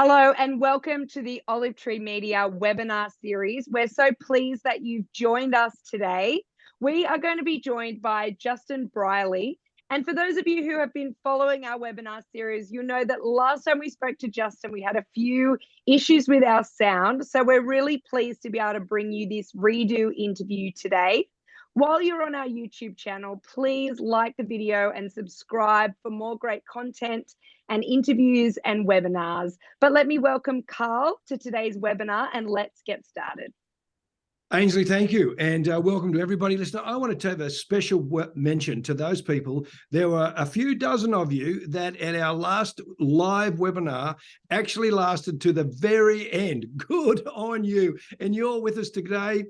Hello and welcome to the Olive Tree Media webinar series. We're so pleased that you've joined us today. We are going to be joined by Justin Brierley. And for those of you who have been following our webinar series, you'll know that last time we spoke to Justin, we had a few issues with our sound. So we're really pleased to be able to bring you this redo interview today. While you're on our YouTube channel, please like the video and subscribe for more great content and interviews and webinars. But let me welcome Karl to today's webinar and let's get started. Ainsley, thank you. And welcome to everybody listening. I want to take a special mention to those people. There were a few dozen of you that at our last live webinar actually lasted to the very end. Good on you. And you're with us today.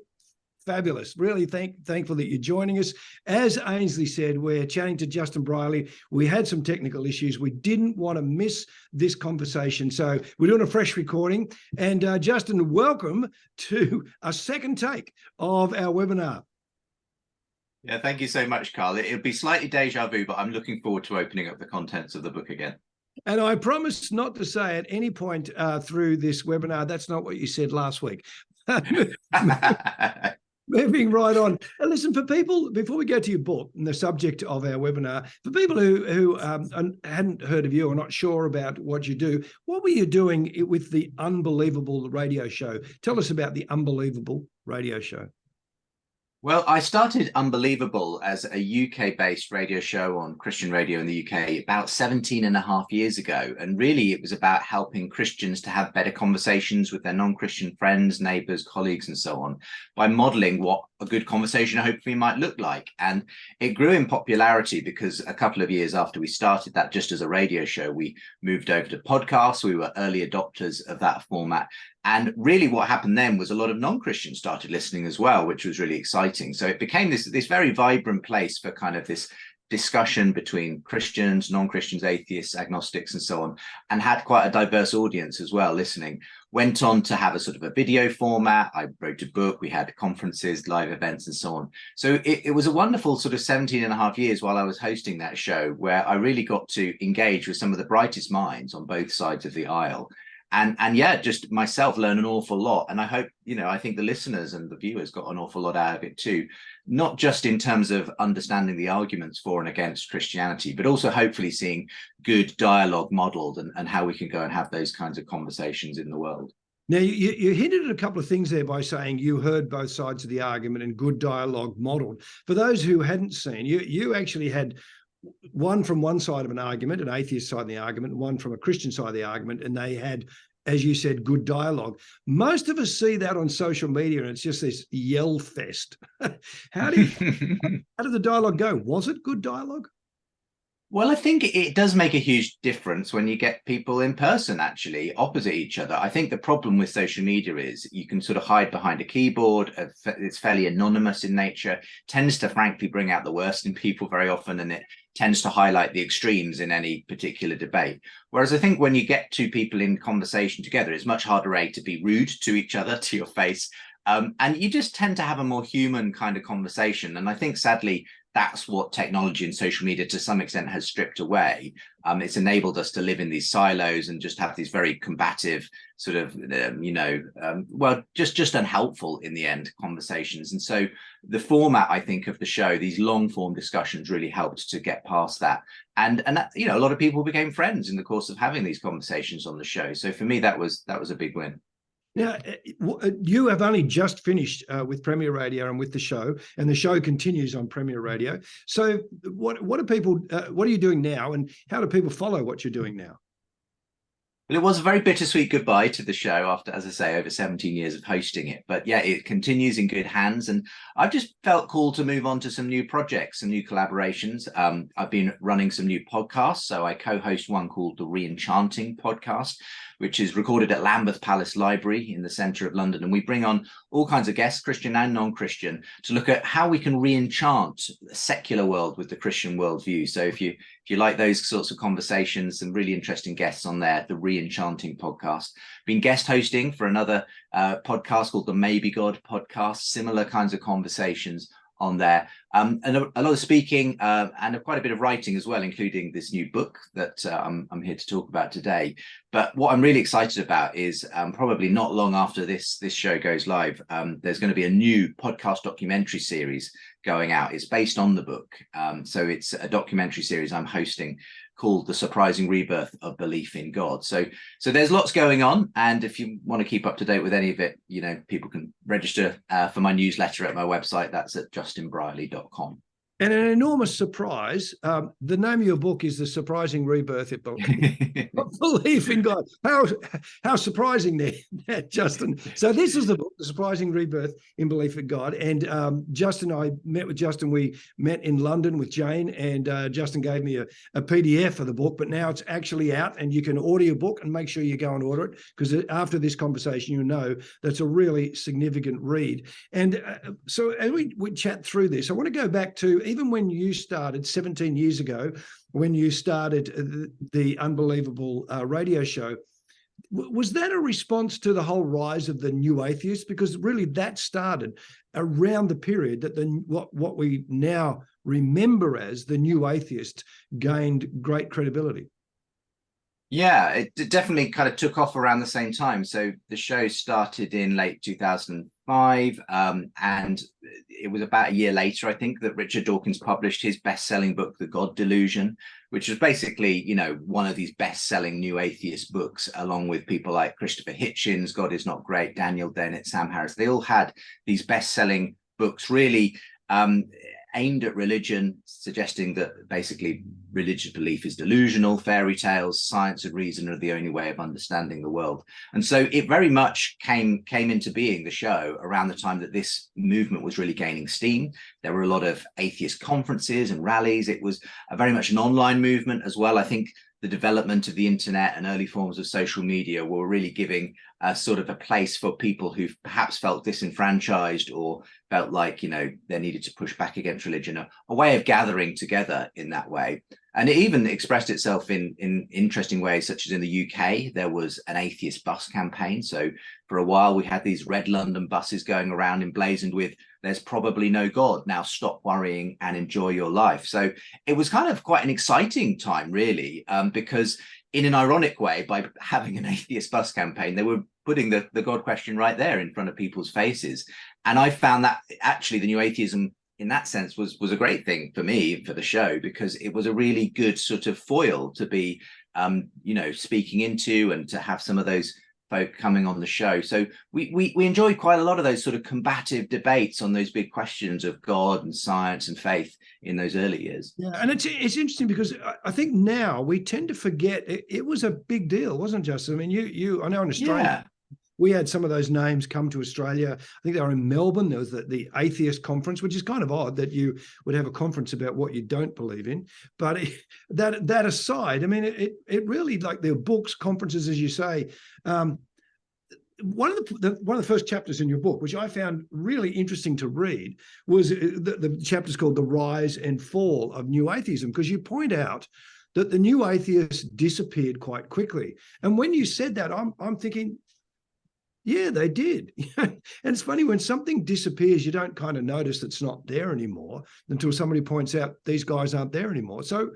Fabulous. Really thankful that you're joining us. As Ainsley said, we're chatting to Justin Brierley. We had some technical issues. We didn't want to miss this conversation. So we're doing a fresh recording. And Justin, welcome to a second take of our webinar. Yeah, thank you so much, Karl. It'll be slightly deja vu, but I'm looking forward to opening up the contents of the book again. And I promise not to say at any point through this webinar, that's not what you said last week. Moving right on. And listen, for people, before we go to your book and the subject of our webinar, for people who hadn't heard of you or not sure about what you do, what were you doing with the Unbelievable radio show? Tell us about the Unbelievable radio show. Well, I started Unbelievable as a UK-based radio show on Christian radio in the UK about 17 and a half years ago. And really, it was about helping Christians to have better conversations with their non-Christian friends, neighbours, colleagues, and so on, by modelling what a good conversation hopefully might look like. And it grew in popularity because a couple of years after we started that just as a radio show, we moved over to podcasts. We were early adopters of that format. And really what happened then was a lot of non-Christians started listening as well, which was really exciting. So it became this very vibrant place for kind of this discussion between Christians, non-Christians, atheists, agnostics, and so on, and had quite a diverse audience as well listening. Went on to have a sort of a video format. I wrote a book, we had conferences, live events, and so on. So it was a wonderful sort of 17 and a half years while I was hosting that show, where I really got to engage with some of the brightest minds on both sides of the aisle. And yeah, just myself learn an awful lot. And I hope, I think the listeners and the viewers got an awful lot out of it too, not just in terms of understanding the arguments for and against Christianity, but also hopefully seeing good dialogue modeled and how we can go and have those kinds of conversations in the world. Now, you hinted at a couple of things there by saying you heard both sides of the argument and good dialogue modeled. For those who hadn't seen, you actually had one from one side of an argument, an atheist side of the argument, and one from a Christian side of the argument, and they had, as you said, good dialogue. Most of us see that on social media, and it's just this yell fest. How did the dialogue go? Was it good dialogue? Well, I think it does make a huge difference when you get people in person, actually, opposite each other. I think the problem with social media is you can sort of hide behind a keyboard. It's fairly anonymous in nature, tends to frankly bring out the worst in people very often, and it tends to highlight the extremes in any particular debate. Whereas I think when you get two people in conversation together, it's much harder, to be rude to each other, to your face. And you just tend to have a more human kind of conversation. And I think, sadly, that's what technology and social media to some extent has stripped away. It's enabled us to live in these silos and just have these very combative sort of, just unhelpful in the end conversations. And so the format, I think, of the show, these long form discussions really helped to get past that. And that, a lot of people became friends in the course of having these conversations on the show. So for me, that was a big win. Now, you have only just finished with Premier Radio and with the show, and the show continues on Premier Radio. So what are you doing now, and how do people follow what you're doing now? Well, it was a very bittersweet goodbye to the show after, as I say, over 17 years of hosting it. But yeah, it continues in good hands. And I've just felt called to move on to some new projects, some new collaborations. I've been running some new podcasts. So I co-host one called the Re-Enchanting podcast, which is recorded at Lambeth Palace Library in the centre of London. And we bring on all kinds of guests, Christian and non-Christian, to look at how we can re-enchant the secular world with the Christian worldview. So if you like those sorts of conversations, some really interesting guests on there, the Re-Enchanting podcast. Been guest hosting for another podcast called the Maybe God podcast, similar kinds of conversations on there, and a lot of speaking and quite a bit of writing as well, including this new book that I'm here to talk about today. But what I'm really excited about is probably not long after this show goes live, there's going to be a new podcast documentary series going out. It's based on the book, so it's a documentary series I'm hosting called The Surprising Rebirth of Belief in God. So there's lots going on, and if you want to keep up to date with any of it, people can register for my newsletter at my website. That's at justinbrierley.com. And an enormous surprise, the name of your book is The Surprising Rebirth of Belief in God. How surprising there, Justin. So this is the book, The Surprising Rebirth in Belief in God. And I met with Justin. We met in London with Jane, and Justin gave me a PDF of the book, but now it's actually out, and you can order your book, and make sure you go and order it, because after this conversation, that's a really significant read. And so as we chat through this, I want to go back to even when you started 17 years ago, when you started the Unbelievable radio show. Was that a response to the whole rise of the new atheists? Because really that started around the period that what we now remember as the new atheist gained great credibility. Yeah, it definitely kind of took off around the same time. So the show started in late 2005, and it was about a year later, I think, that Richard Dawkins published his best-selling book, The God Delusion, which was basically, one of these best-selling new atheist books, along with people like Christopher Hitchens, God Is Not Great, Daniel Dennett, Sam Harris. They all had these best-selling books, really aimed at religion, suggesting that basically religious belief is delusional, fairy tales, science and reason are the only way of understanding the world. And so it very much came into being, the show, around the time that this movement was really gaining steam. There were a lot of atheist conferences and rallies. It was very much an online movement as well. I think the development of the internet and early forms of social media were really giving a sort of a place for people who perhaps felt disenfranchised or felt like, they needed to push back against religion, a way of gathering together in that way. And it even expressed itself in interesting ways, such as in the UK, there was an atheist bus campaign. So for a while, we had these red London buses going around emblazoned with, "There's probably no God. Now stop worrying and enjoy your life." So it was kind of quite an exciting time, really, because in an ironic way, by having an atheist bus campaign, they were putting the God question right there in front of people's faces. And I found that actually the new atheism, in that sense, was a great thing for me, for the show, because it was a really good sort of foil to be, speaking into, and to have some of those folk coming on the show. So we enjoyed quite a lot of those sort of combative debates on those big questions of God and science and faith in those early years. Yeah, and it's interesting because I think now we tend to forget it was a big deal, wasn't it, Justin? I mean, I know in Australia, Yeah. We had some of those names come to Australia. I think they were in Melbourne. There was the Atheist Conference, which is kind of odd that you would have a conference about what you don't believe in. But that aside, I mean, it really, like, there were books, conferences, as you say. One of the first chapters in your book, which I found really interesting to read, was the chapter's called "The Rise and Fall of New Atheism," because you point out that the new atheists disappeared quite quickly. And when you said that, I'm thinking, yeah, they did. And it's funny, when something disappears, you don't kind of notice it's not there anymore until somebody points out these guys aren't there anymore. So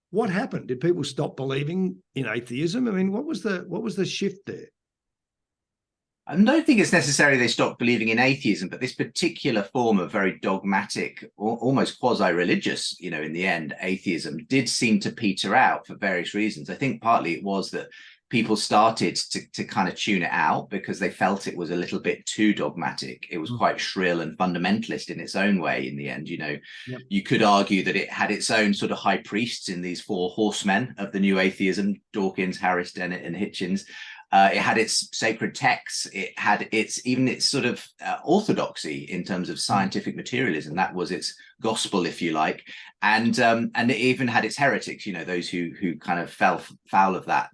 what happened? Did people stop believing in atheism? I mean, what was the shift there? I don't think it's necessarily they stopped believing in atheism, but this particular form of very dogmatic, or almost quasi-religious, in the end, atheism did seem to peter out for various reasons. I think partly it was that people started to kind of tune it out because they felt it was a little bit too dogmatic. It was quite shrill and fundamentalist in its own way in the end. Yep. You could argue that it had its own sort of high priests in these four horsemen of the new atheism: Dawkins, Harris, Dennett, and Hitchens. It had its sacred texts. It had its sort of orthodoxy in terms of scientific materialism. That was its gospel, if you like. And it even had its heretics, those who kind of fell foul of that,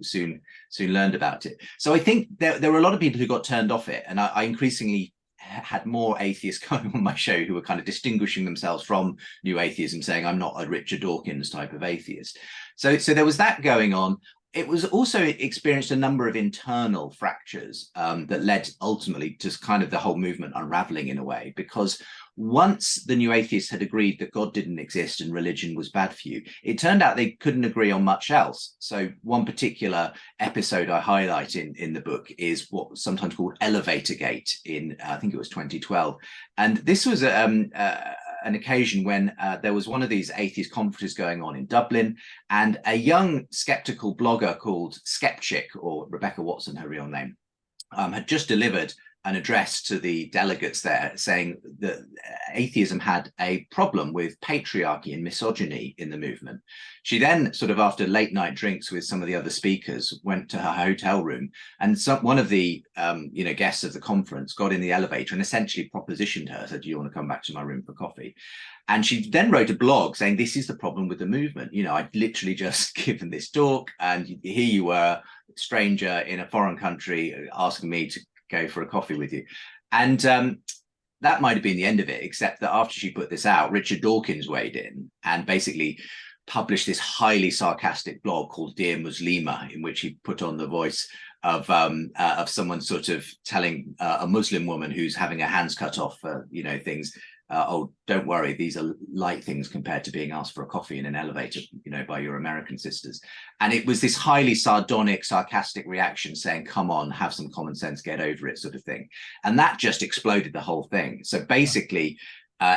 soon learned about it. So I think there were a lot of people who got turned off it. And I increasingly had more atheists coming on my show who were kind of distinguishing themselves from new atheism, saying, "I'm not a Richard Dawkins type of atheist." So there was that going on. It was also experienced a number of internal fractures that led ultimately to kind of the whole movement unraveling in a way, because once the new atheists had agreed that God didn't exist and religion was bad for you, it turned out they couldn't agree on much else. So one particular episode I highlight in the book is what's sometimes called Elevator Gate in, I think it was 2012. And this was an occasion when there was one of these atheist conferences going on in Dublin, and a young skeptical blogger called Skeptic, or Rebecca Watson, her real name, had just delivered an address to the delegates there saying that atheism had a problem with patriarchy and misogyny in the movement. She then, sort of after late night drinks with some of the other speakers, went to her hotel room, and one of the guests of the conference got in the elevator and essentially propositioned her, said, "Do you want to come back to my room for coffee?" And she then wrote a blog saying, "This is the problem with the movement. You know, I'd literally just given this talk, and here you were, a stranger in a foreign country, asking me to go for a coffee with you." And that might have been the end of it, except that after she put this out, Richard Dawkins weighed in and basically published this highly sarcastic blog called Dear Muslima, in which he put on the voice of someone sort of telling a Muslim woman who's having her hands cut off for things, "Oh, don't worry, these are light things compared to being asked for a coffee in an elevator, by your American sisters." And it was this highly sardonic, sarcastic reaction saying, "Come on, have some common sense, get over it," sort of thing. And that just exploded the whole thing. So basically,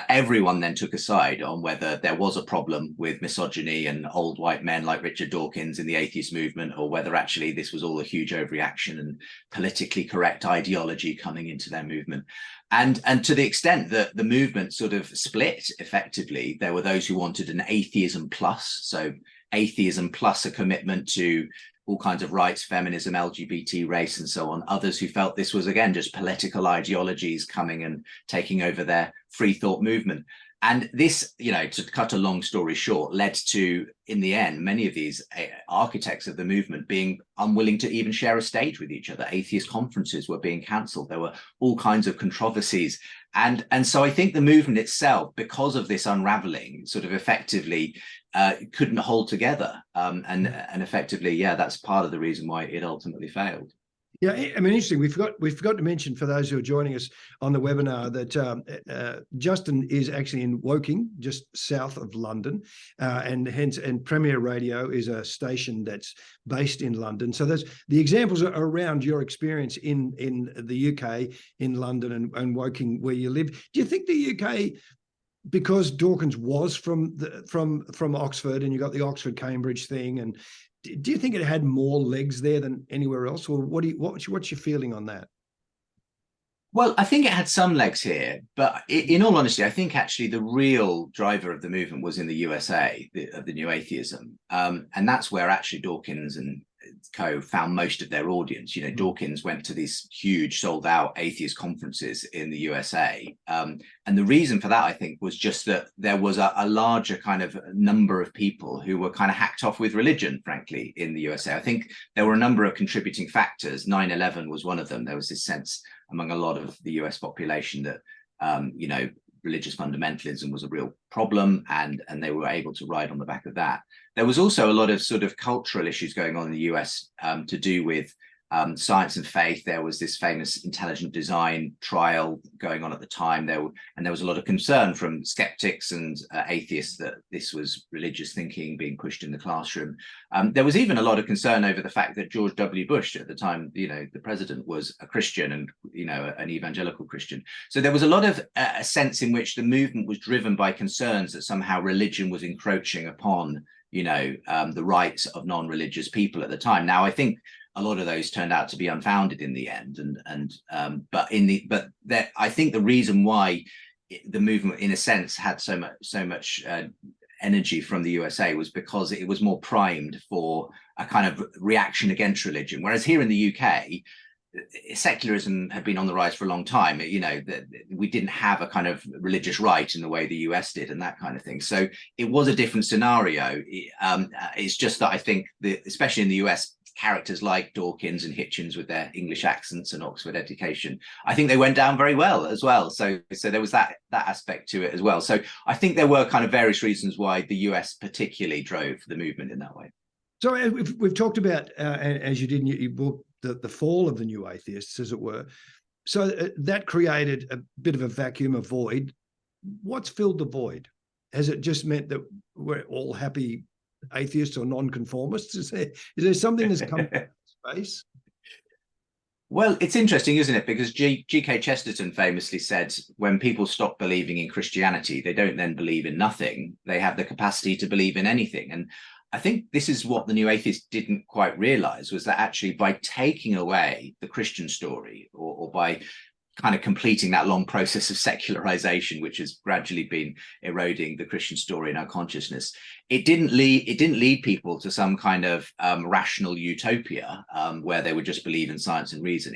everyone then took a side on whether there was a problem with misogyny and old white men like Richard Dawkins in the atheist movement, or whether actually this was all a huge overreaction and politically correct ideology coming into their movement. And to the extent that the movement sort of split effectively, there were those who wanted an atheism plus, so atheism plus a commitment to all kinds of rights, feminism, LGBT, race, and so on. Others who felt this was, again, just political ideologies coming and taking over their free thought movement. And this, to cut a long story short, led to, in the end, many of these architects of the movement being unwilling to even share a stage with each other. Atheist conferences were being cancelled. There were all kinds of controversies. And so I think the movement itself, because of this unraveling, sort of effectively couldn't hold together. And effectively, that's part of the reason why it ultimately failed. Yeah, I mean, interesting. We forgot to mention, for those who are joining us on the webinar, that Justin is actually in Woking, just south of London, and Premier Radio is a station that's based in London. So there's the examples are around your experience in the UK, in London and Woking, where you live. Do you think the UK, because Dawkins was from Oxford, and you got the Oxford Cambridge thing, and do you think it had more legs there than anywhere else, or what's your feeling on that? Well, I think it had some legs here, but in all honesty, I think actually the real driver of the movement was in the USA, of the new atheism, and that's where actually Dawkins and co found most of their audience. Dawkins went to these huge sold out atheist conferences in the USA, and the reason for that, I think, was just that there was a larger kind of number of people who were kind of hacked off with religion, frankly, in the USA. I think there were a number of contributing factors. 9/11 was one of them. There was this sense among a lot of the US population that religious fundamentalism was a real problem, and they were able to ride on the back of that. There was also a lot of sort of cultural issues going on in the US to do with science and faith. There was this famous intelligent design trial going on at the time. There was a lot of concern from skeptics and atheists that this was religious thinking being pushed in the classroom. There was even a lot of concern over the fact that George W. Bush at the time, the president, was a Christian and, an evangelical Christian. So there was a lot of a sense in which the movement was driven by concerns that somehow religion was encroaching upon, the rights of non-religious people at the time. Now, I think a lot of those turned out to be unfounded in the end, I think the reason why the movement, in a sense, had so much energy from the USA was because it was more primed for a kind of reaction against religion. Whereas here in the UK, secularism had been on the rise for a long time. We didn't have a kind of religious right in the way the US did, and that kind of thing. So it was a different scenario. It's just that I think especially in the US, characters like Dawkins and Hitchens with their English accents and Oxford education, I think they went down very well as well. So there was that aspect to it as well. So I think there were kind of various reasons why the US particularly drove the movement in that way. So we've talked about, as you did in your book, the fall of the new atheists, as it were. So that created a bit of a vacuum, a void. what's filled the void? Has it just meant that we're all happy atheists or nonconformists? Is there something that's come from space? Well, it's interesting, isn't it? Because G.K. Chesterton famously said, when people stop believing in Christianity, they don't then believe in nothing. They have the capacity to believe in anything. And I think this is what the new atheists didn't quite realize, was that actually by taking away the Christian story, or by kind of completing that long process of secularization, which has gradually been eroding the Christian story in our consciousness, it didn't lead people to some kind of rational utopia where they would just believe in science and reason.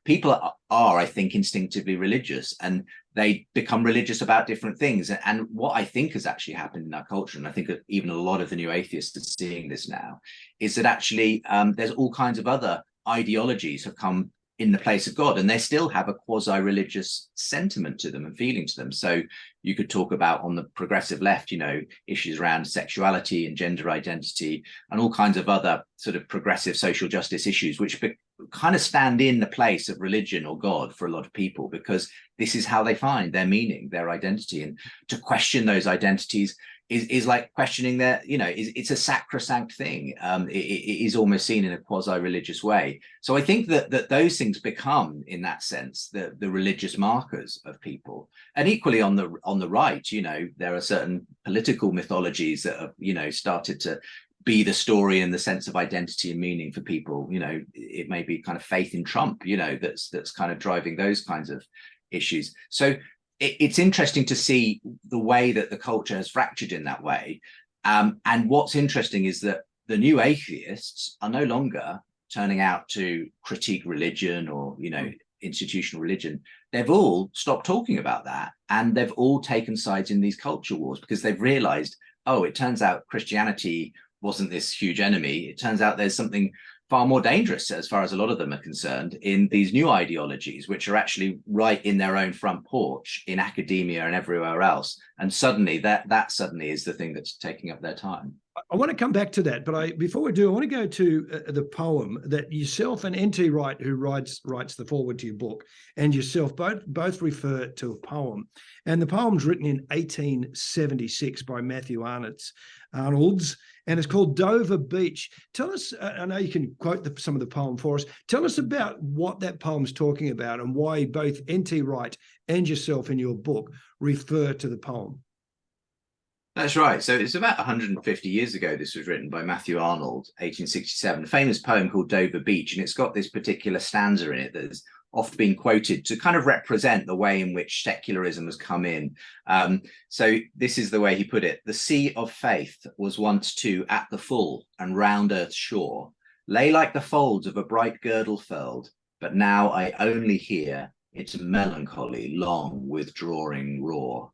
People are, I think, instinctively religious, and they become religious about different things. And what I think has actually happened in our culture, and I think that even a lot of the new atheists are seeing this now, is that actually there's all kinds of other ideologies have come in the place of God, and they still have a quasi-religious sentiment to them and feeling to them. So you could talk about, on the progressive left, issues around sexuality and gender identity and all kinds of other sort of progressive social justice issues, which kind of stand in the place of religion or God for a lot of people, because this is how they find their meaning, their identity. And to question those identities is like questioning their, it's a sacrosanct thing. It is almost seen in a quasi-religious way. So I think that those things become, in that sense, the religious markers of people. And equally on the right, there are certain political mythologies that have, started to be the story and the sense of identity and meaning for people. It may be kind of faith in Trump, that's kind of driving those kinds of issues. So it's interesting to see the way that the culture has fractured in that way. And what's interesting is that the new atheists are no longer turning out to critique religion or, institutional religion. They've all stopped talking about that. And they've all taken sides in these culture wars, because they've realized, oh, it turns out Christianity wasn't this huge enemy. It turns out there's something far more dangerous, as far as a lot of them are concerned, in these new ideologies, which are actually right in their own front porch, in academia and everywhere else. And suddenly that suddenly is the thing that's taking up their time. I want to come back to that, but before we do, I want to go to the poem that yourself and N.T. Wright, who writes the foreword to your book, and yourself both refer to a poem. And the poem's written in 1876 by Matthew Arnold's, and it's called Dover Beach. Tell us, I know you can quote some of the poem for us. Tell us about what that poem's talking about and why both N.T. Wright and yourself in your book refer to the poem. That's right. So it's about 150 years ago. This was written by Matthew Arnold, 1867, a famous poem called Dover Beach. And it's got this particular stanza in it that's often been quoted to kind of represent the way in which secularism has come in. So this is the way he put it. The sea of faith was once too at the full, and round earth's shore lay like the folds of a bright girdle furled. But now I only hear its melancholy, long withdrawing roar.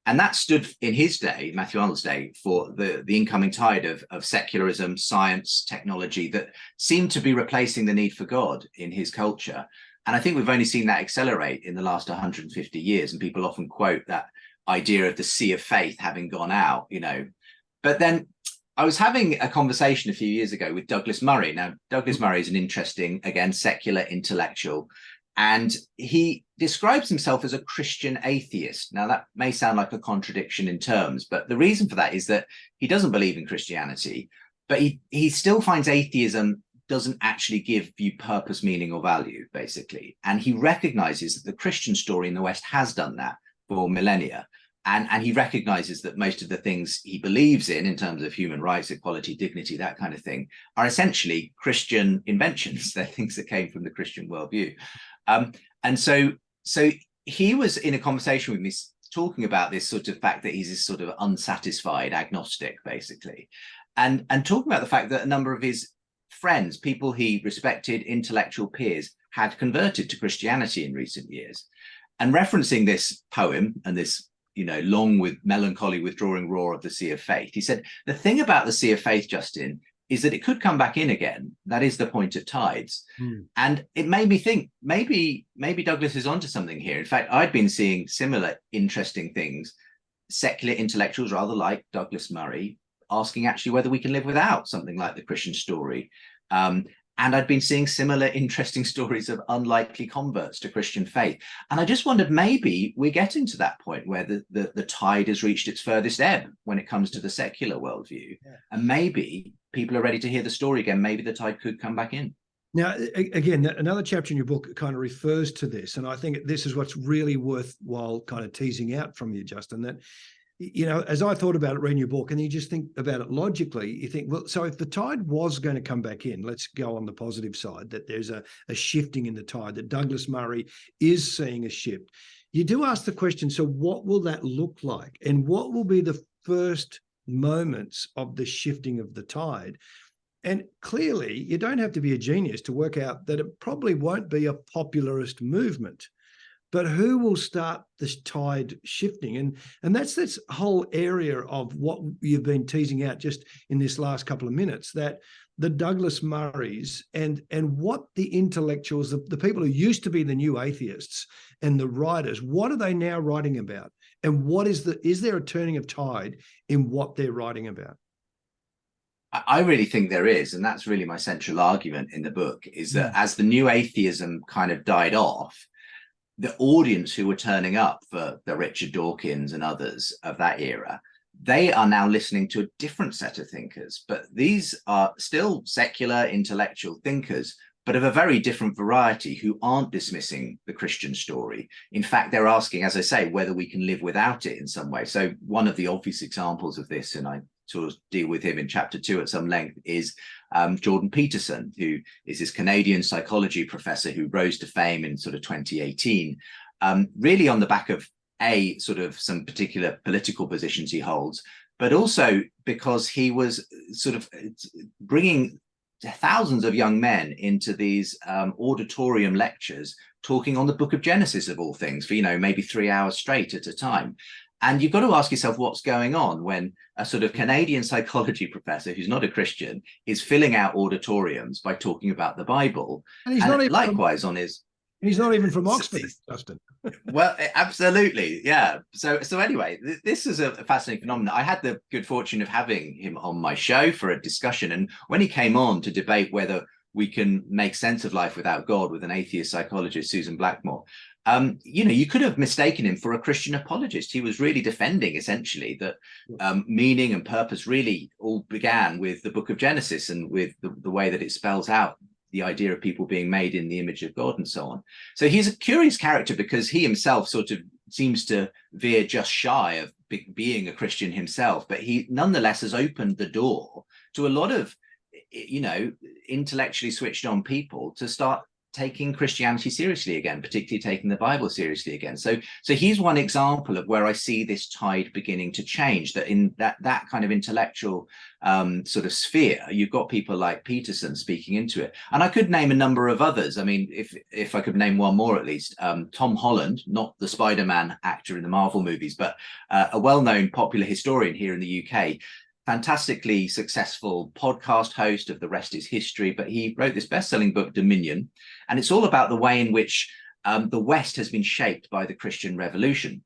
And that stood in his day, Matthew Arnold's day, for the incoming tide of secularism, science, technology that seemed to be replacing the need for God in his culture. And I think we've only seen that accelerate in the last 150 years. And people often quote that idea of the sea of faith having gone out, But then I was having a conversation a few years ago with Douglas Murray. Now, Douglas Murray is an interesting, again, secular intellectual. And he describes himself as a Christian atheist. Now, that may sound like a contradiction in terms, but the reason for that is that he doesn't believe in Christianity, but he still finds atheism doesn't actually give you purpose, meaning, or value, basically. And he recognizes that the Christian story in the West has done that for millennia. And he recognizes that most of the things he believes in terms of human rights, equality, dignity, that kind of thing, are essentially Christian inventions. They're things that came from the Christian worldview. And so he was in a conversation with me talking about this sort of fact that he's this sort of unsatisfied agnostic, basically, and talking about the fact that a number of his friends, people he respected, intellectual peers, had converted to Christianity in recent years. And referencing this poem and this, long with melancholy withdrawing roar of the sea of faith, he said, the thing about the sea of faith, Justin, is that it could come back in again. That is the point of tides. And it made me think, maybe Douglas is onto something here. In fact, I'd been seeing similar interesting things, secular intellectuals, rather like Douglas Murray, asking actually whether we can live without something like the Christian story. And And I'd been seeing similar interesting stories of unlikely converts to Christian faith. And I just wondered, maybe we're getting to that point where the tide has reached its furthest ebb when it comes to the secular worldview. Yeah. And maybe people are ready to hear the story again. Maybe the tide could come back in. Now, again, another chapter in your book kind of refers to this. And I think this is what's really worthwhile kind of teasing out from you, Justin, that, you know, as I thought about it reading your book, and you just think about it logically, you think, well, so if the tide was going to come back in, let's go on the positive side, that there's a shifting in the tide, that Douglas Murray is seeing a shift. You do ask the question, so what will that look like? And what will be the first moments of the shifting of the tide? And clearly, you don't have to be a genius to work out that it probably won't be a popularist movement. But who will start this tide shifting? And that's this whole area of what you've been teasing out just in this last couple of minutes, that the Douglas Murrays and what the intellectuals, the people who used to be the new atheists and the writers, what are they now writing about? And is there a turning of tide in what they're writing about? I really think there is, and that's really my central argument in the book, is that as the new atheism kind of died off, the audience who were turning up for the Richard Dawkins and others of that era, they are now listening to a different set of thinkers. But these are still secular intellectual thinkers, but of a very different variety, who aren't dismissing the Christian story. In fact, they're asking, as I say, whether we can live without it in some way. So one of the obvious examples of this, and I sort of deal with him in chapter 2 at some length, is Jordan Peterson, who is this Canadian psychology professor who rose to fame in sort of 2018, really on the back of sort of some particular political positions he holds, but also because he was sort of bringing thousands of young men into these auditorium lectures, talking on the book of Genesis of all things for, maybe 3 hours straight at a time. And you've got to ask yourself what's going on when a sort of Canadian psychology professor who's not a Christian is filling out auditoriums by talking about the Bible. And he's not even likewise on his... He's not even from Oxford, Justin. Well, absolutely. Yeah. So anyway, this is a fascinating phenomenon. I had the good fortune of having him on my show for a discussion. And when he came on to debate whether we can make sense of life without God with an atheist psychologist, Susan Blackmore, you could have mistaken him for a Christian apologist. He was really defending essentially that meaning and purpose really all began with the book of Genesis and with the way that it spells out the idea of people being made in the image of God and so on. So he's a curious character because he himself sort of seems to veer just shy of being a Christian himself, but he nonetheless has opened the door to a lot of, intellectually switched on people to start taking Christianity seriously again, particularly taking the Bible seriously again. So he's one example of where I see this tide beginning to change, that in that kind of intellectual sort of sphere, you've got people like Peterson speaking into it. And I could name a number of others. I mean, if I could name one more at least, Tom Holland, not the Spider-Man actor in the Marvel movies, but a well-known popular historian here in the UK, fantastically successful podcast host of The Rest is History, but he wrote this best-selling book, Dominion, and it's all about the way in which the West has been shaped by the Christian Revolution.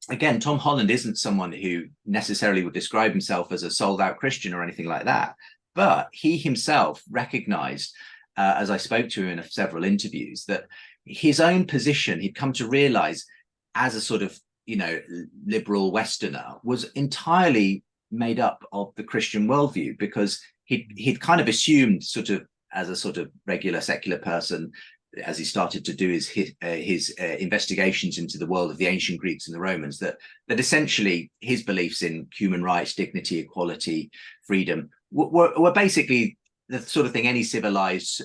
Again, Tom Holland isn't someone who necessarily would describe himself as a sold-out Christian or anything like that, but he himself recognized, as I spoke to him in several interviews, that his own position, he'd come to realize as a sort of, liberal Westerner, was entirely made up of the Christian worldview, because he'd kind of assumed, sort of as a sort of regular secular person, as he started to do his investigations into the world of the ancient Greeks and the Romans, that essentially his beliefs in human rights, dignity, equality, freedom were basically the sort of thing any civilized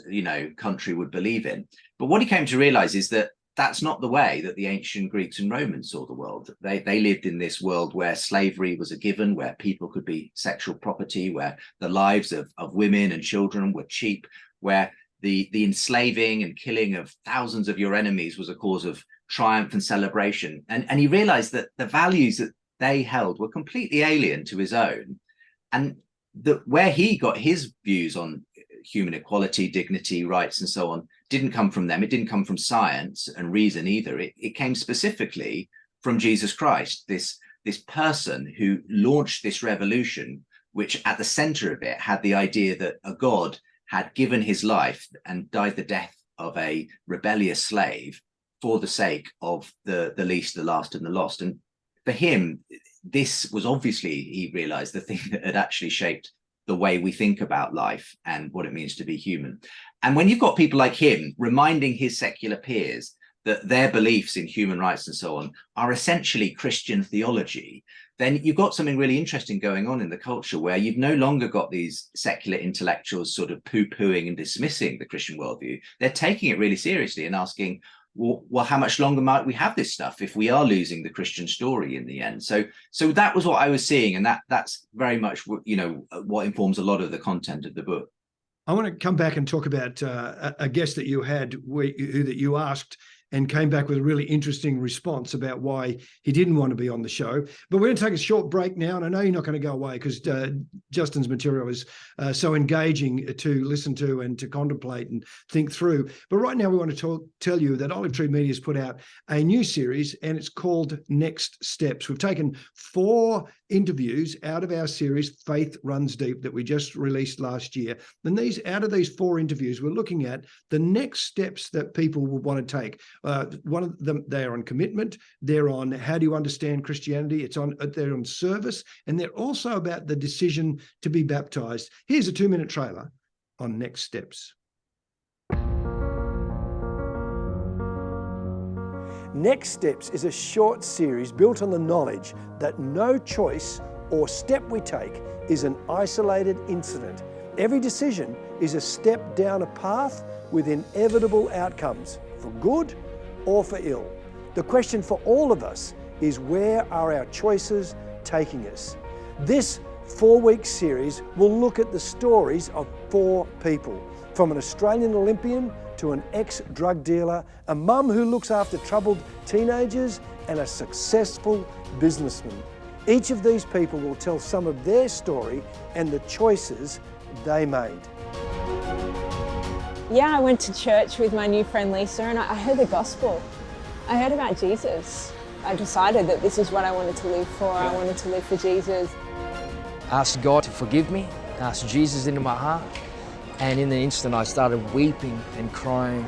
country would believe in. But what he came to realize is that that's not the way that the ancient Greeks and Romans saw the world. They lived in this world where slavery was a given, where people could be sexual property, where the lives of women and children were cheap, where the enslaving and killing of thousands of your enemies was a cause of triumph and celebration. And he realized that the values that they held were completely alien to his own. And where he got his views on human equality, dignity, rights, and so on, didn't come from them. It didn't come from science and reason either. It came specifically from Jesus Christ, this person who launched this revolution, which at the center of it had the idea that a God had given his life and died the death of a rebellious slave for the sake of the least, the last, and the lost. And for him, this was obviously, he realized, the thing that had actually shaped the way we think about life and what it means to be human. And when you've got people like him reminding his secular peers that their beliefs in human rights and so on are essentially Christian theology, then you've got something really interesting going on in the culture, where you've no longer got these secular intellectuals sort of poo-pooing and dismissing the Christian worldview. They're taking it really seriously and asking, well, how much longer might we have this stuff if we are losing the Christian story in the end? So that was what I was seeing, and that's very much what informs a lot of the content of the book. I want to come back and talk about a guest that you had, that you asked, and came back with a really interesting response about why he didn't want to be on the show. But we're going to take a short break now, and I know you're not going to go away because Justin's material is so engaging to listen to and to contemplate and think through. But right now we want to tell you that Olive Tree Media has put out a new series, and it's called Next Steps. We've taken 4 interviews out of our series, Faith Runs Deep, that we just released last year. And out of these 4 interviews, we're looking at the next steps that people will want to take. One of them, they're on commitment, they're on how do you understand Christianity, they're on service, and they're also about the decision to be baptized. Here's a 2-minute trailer on Next Steps. Next Steps is a short series built on the knowledge that no choice or step we take is an isolated incident. Every decision is a step down a path with inevitable outcomes, for good or for ill. The question for all of us is, where are our choices taking us? This 4-week series will look at the stories of 4 people, from an Australian Olympian to an ex-drug dealer, a mum who looks after troubled teenagers, and a successful businessman. Each of these people will tell some of their story and the choices they made. Yeah, I went to church with my new friend Lisa, and I heard the gospel. I heard about Jesus. I decided that this is what I wanted to live for. I wanted to live for Jesus. Asked God to forgive me, asked Jesus into my heart, and in the instant I started weeping and crying.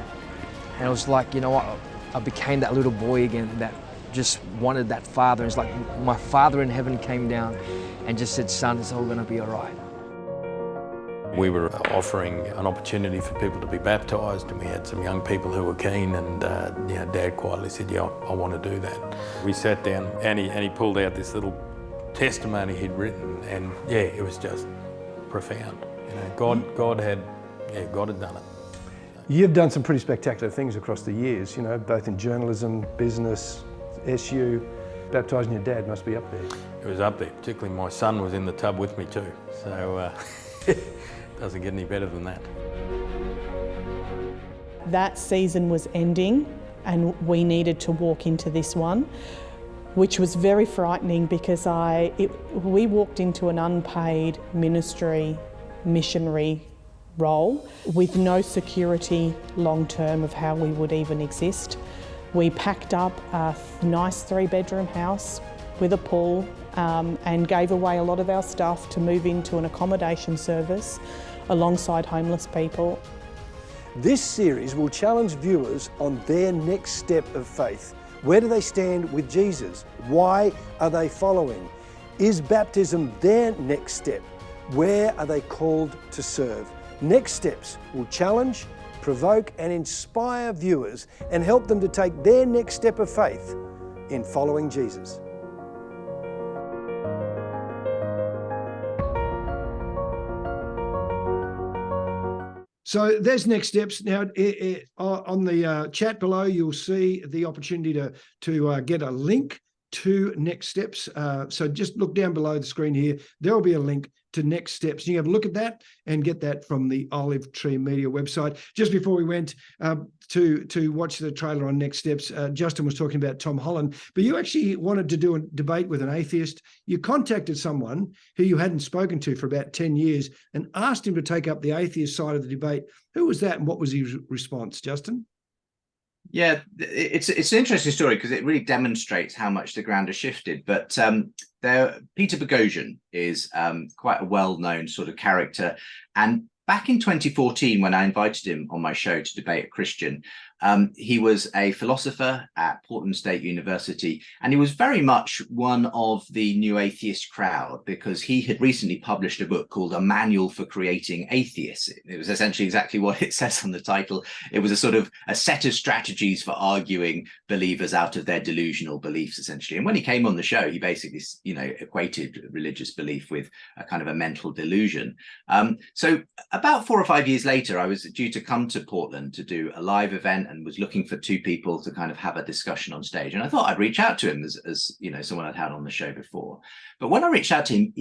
And it was like, you know what, I became that little boy again that just wanted that father. It's like my Father in heaven came down and just said, son, it's all gonna be all right. We were offering an opportunity for people to be baptised, and we had some young people who were keen, and Dad quietly said, yeah, I want to do that. We sat down and he pulled out this little testimony he'd written, and yeah, it was just profound. God had done it. You've done some pretty spectacular things across the years, both in journalism, business, SU. Baptising your dad must be up there. It was up there, particularly my son was in the tub with me too, so doesn't get any better than that. That season was ending and we needed to walk into this one, which was very frightening because we walked into an unpaid missionary role with no security long term of how we would even exist. We packed up a nice 3-bedroom house with a pool and gave away a lot of our stuff to move into an accommodation service alongside homeless people. This series will challenge viewers on their next step of faith. Where do they stand with Jesus? Why are they following? Is baptism their next step? Where are they called to serve? Next Steps will challenge, provoke and inspire viewers and help them to take their next step of faith in following Jesus. So there's Next Steps. Now, on the chat below, you'll see the opportunity to get a link to Next Steps. So just look down below the screen here. There will be a link to Next Steps. You have a look at that and get that from the Olive Tree Media website. Just before we went to watch the trailer on Next Steps, Justin was talking about Tom Holland, but you actually wanted to do a debate with an atheist. You contacted someone who you hadn't spoken to for about 10 years and asked him to take up the atheist side of the debate. Who was that and what was his response, Justin? Yeah, it's an interesting story because it really demonstrates how much the ground has shifted. But Peter Boghossian is quite a well-known sort of character, and back in 2014, when I invited him on my show to debate a Christian, he was a philosopher at Portland State University, and he was very much one of the new atheist crowd because he had recently published a book called A Manual for Creating Atheists. It was essentially exactly what it says on the title. It was a sort of a set of strategies for arguing believers out of their delusional beliefs, essentially. And when he came on the show, he basically, equated religious belief with a kind of a mental delusion. So about 4 or 5 years later, I was due to come to Portland to do a live event and was looking for 2 people to kind of have a discussion on stage. And I thought I'd reach out to him as someone I'd had on the show before. But when I reached out to him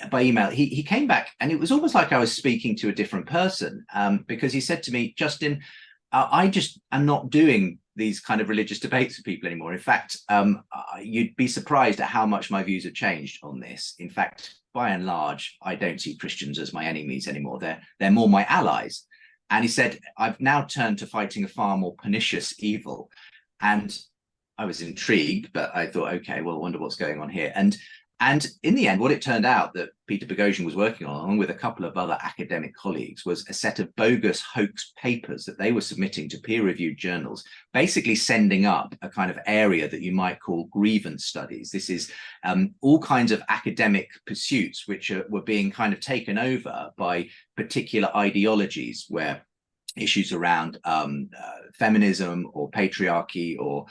by email, he came back and it was almost like I was speaking to a different person, because he said to me, Justin, I just am not doing these kind of religious debates with people anymore. In fact, you'd be surprised at how much my views have changed on this. In fact, by and large, I don't see Christians as my enemies anymore. They're more my allies. And he said, I've now turned to fighting a far more pernicious evil. And I was intrigued, but I thought, okay, well, I wonder what's going on here. And in the end, what it turned out that Peter Boghossian was working on, along with a couple of other academic colleagues, was a set of bogus hoax papers that they were submitting to peer-reviewed journals, basically sending up a kind of area that you might call grievance studies. This is all kinds of academic pursuits which were being kind of taken over by particular ideologies where issues around feminism or patriarchy or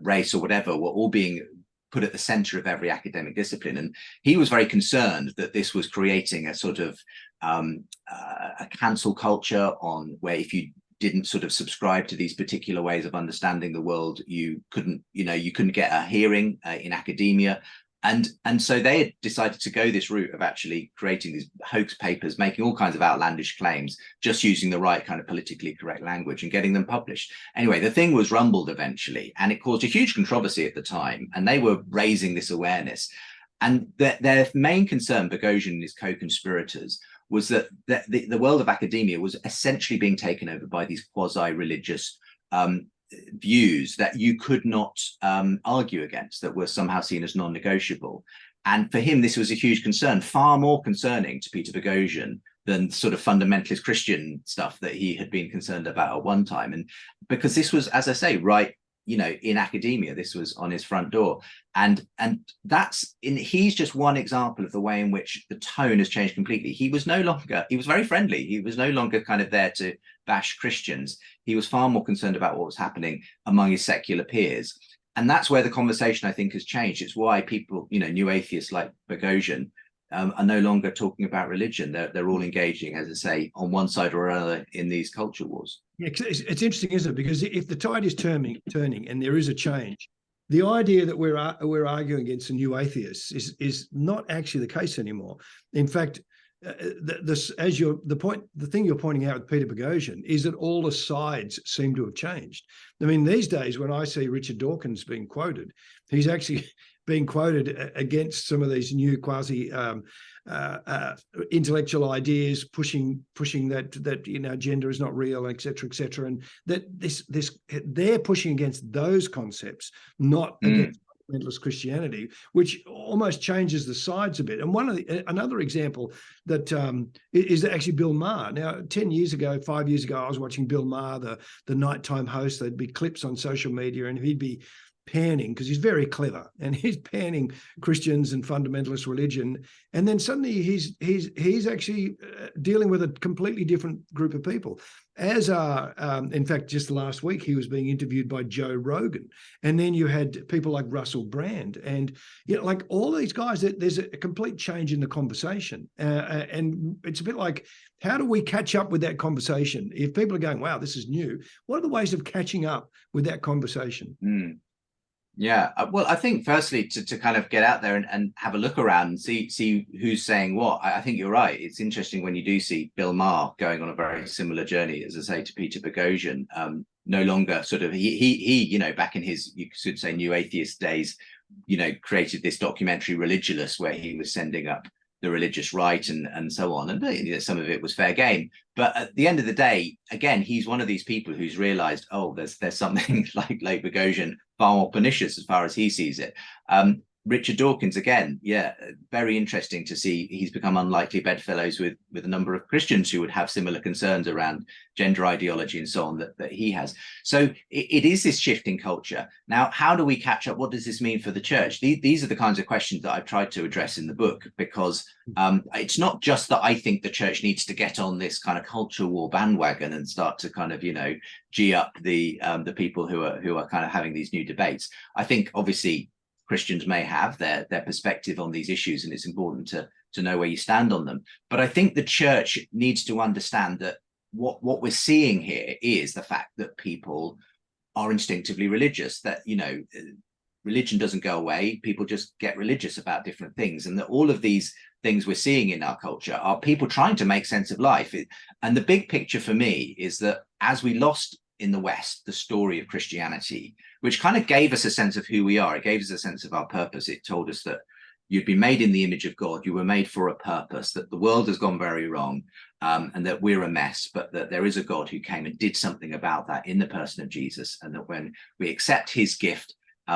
race or whatever were all being put at the center of every academic discipline. And he was very concerned that this was creating a sort of a cancel culture on where if you didn't sort of subscribe to these particular ways of understanding the world, you couldn't get a hearing in academia. And so they had decided to go this route of actually creating these hoax papers, making all kinds of outlandish claims, just using the right kind of politically correct language and getting them published. Anyway, the thing was rumbled eventually, and it caused a huge controversy at the time, and they were raising this awareness. And their main concern, Boghossian and his co-conspirators, was that the world of academia was essentially being taken over by these quasi-religious views that you could not argue against, that were somehow seen as non-negotiable. And for him, this was a huge concern, far more concerning to Peter Boghossian than sort of fundamentalist Christian stuff that he had been concerned about at one time. And because this was, as I say, right, in academia, this was on his front door. And he's just one example of the way in which the tone has changed completely. He was very friendly. He was no longer kind of there to bash Christians. He was far more concerned about what was happening among his secular peers. And that's where the conversation, I think, has changed. It's why people, new atheists like Boghossian are no longer talking about religion. They're all engaging, as I say, on one side or another in these culture wars. Yeah, it's interesting, isn't it? Because if the tide is turning and there is a change, the idea that we're arguing against the new atheists is not actually the case anymore. In fact, the thing you're pointing out with Peter Boghossian is that all the sides seem to have changed. I mean, these days when I see Richard Dawkins being quoted, he's actually being quoted against some of these new quasi intellectual ideas, pushing that gender is not real, etc., and that they're pushing against those concepts, not against fundamentalist Christianity, which almost changes the sides a bit. And another example that is actually Bill Maher. Now, 5 years ago, I was watching Bill Maher, the nighttime host. There'd be clips on social media, and he'd be panning, because he's very clever, and he's panning Christians and fundamentalist religion, and then suddenly he's actually dealing with a completely different group of people. As in fact, just last week he was being interviewed by Joe Rogan, and then you had people like Russell Brand, and like all these guys. There's a complete change in the conversation, and it's a bit like, how do we catch up with that conversation? If people are going, "Wow, this is new," what are the ways of catching up with that conversation? Yeah, well, I think firstly to kind of get out there and have a look around and see who's saying what. I think you're right. It's interesting when you do see Bill Maher going on a very similar journey, as I say, to Peter Boghossian. No longer sort of he back in his, you could say, new atheist days, created this documentary Religulous, where he was sending up the religious right and so on, and some of it was fair game. But at the end of the day, again, he's one of these people who's realized, there's something like Boghossian far more pernicious as far as he sees it. Richard Dawkins, again, yeah, very interesting to see. He's become unlikely bedfellows with a number of Christians who would have similar concerns around gender ideology and so on that he has. So it is this shift in culture. Now, how do we catch up? What does this mean for the church? These are the kinds of questions that I've tried to address in the book, because it's not just that I think the church needs to get on this kind of culture war bandwagon and start to kind of, G up the people who are kind of having these new debates. I think obviously Christians may have their perspective on these issues, and it's important to know where you stand on them. But I think the church needs to understand that what we're seeing here is the fact that people are instinctively religious, that, religion doesn't go away. People just get religious about different things, and that all of these things we're seeing in our culture are people trying to make sense of life. And the big picture for me is that as we lost in the West the story of Christianity, which kind of gave us a sense of who we are, it gave us a sense of our purpose. It told us that you'd been made in the image of God, you were made for a purpose, that the world has gone very wrong, and that we're a mess, but that there is a God who came and did something about that in the person of Jesus, and that when we accept his gift,